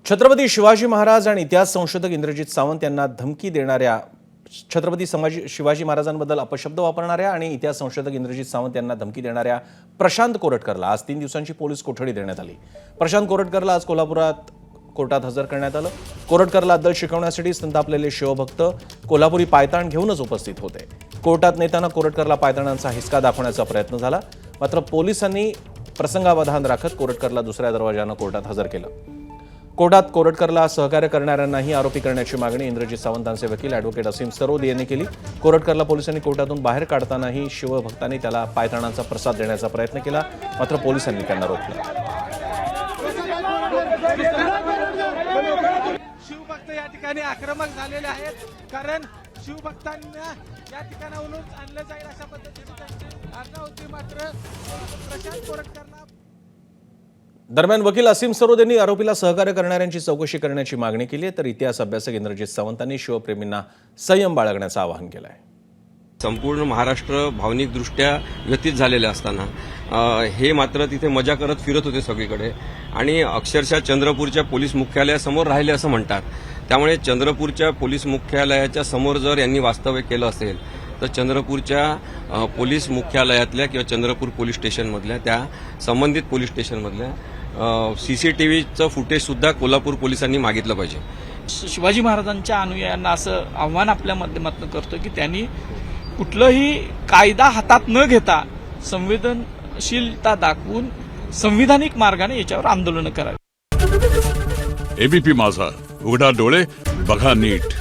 छत्रपती शिवाजी महाराज आणि इतिहास संशोधक इंद्रजित सावंत यांना धमकी देणाऱ्या छत्रपती शिवाजी महाराजांबद्दल अपशब्द वापरणाऱ्या आणि इतिहास संशोधक इंद्रजित सावंत यांना धमकी देणाऱ्या प्रशांत कोरटकरला आज 3 दिवसांची पोलीस कोठडी देण्यात आली। प्रशांत कोरटकरला आज कोल्हापुरात कोर्टात हजर करण्यात आलं। कोरटकरला अद्दल शिकवण्यासाठी संतापलेले शिवभक्त कोल्हापुरी पायताण घेऊनच उपस्थित होते। कोर्टात नेताना कोरटकरला पायताणांचा हिसका दाखवण्याचा प्रयत्न झाला, मात्र पोलिसांनी प्रसंगावधान राखत कोरटकरला दुसऱ्या दरवाजानं कोर्टात हजर केलं। कोर्टात कोरटकरला सहकार्य करणाऱ्यांनाही आरोपी करण्याची मागणी इंद्रजित सावंतांचे वकील ॲडव्होकेट असीम सरोद यांनी केली। कोरटकरला पोलिसांनी कोर्टातून बाहेर काढतानाही शिवभक्तांनी त्याला पायताणांचा प्रसाद देण्याचा प्रयत्न केला, मात्र पोलिसांनी त्यांना रोखलं। शिवभक्त या ठिकाणी आक्रमक झालेले आहेत, कारण शिवभक्तांना या ठिकाणाहून आणलं जाईल अशा पद्धतीने त्यांची आज्ञा होती, मात्र प्रशांत कोरटकरला। दरम्यान वकील असीम सरोद यांनी आरोपीला सहकार्य करणाऱ्यांची चौकशी करण्याची मागणी केली आहे, तर इतिहास अभ्यासक इंद्रजित सावंतांनी शिवप्रेमींना संयम बाळगण्याचं आवाहन केलं आहे। संपूर्ण महाराष्ट्र भावनिकदृष्ट्या व्यथित झालेले असताना हे मात्र तिथे मजा करत फिरत होते सगळीकडे आणि अक्षरशः चंद्रपूरच्या पोलीस मुख्यालयासमोर राहिले असं म्हणतात। त्यामुळे चंद्रपूरच्या पोलीस मुख्यालयाच्या समोर जर यांनी वास्तव्य केलं असेल तर चंद्रपूरच्या पोलीस मुख्यालयातल्या किंवा चंद्रपूर पोलीस स्टेशनमधल्या त्या संबंधित पोलीस स्टेशनमधल्या सीसीटीव्हीचं फुटेज सुद्धा कोल्हापूर पोलिसांनी मागितलं पाहिजे। शिवाजी महाराजांच्या अनुयायांना असं आव्हान आपल्या माध्यमातून करतो की त्यांनी कुठलंही कायदा हातात न घेता संवेदनशीलता दाखवून संविधानिक मार्गाने याच्यावर आंदोलन करावे। एबीपी माझा, उघडा डोळे बघा नीट।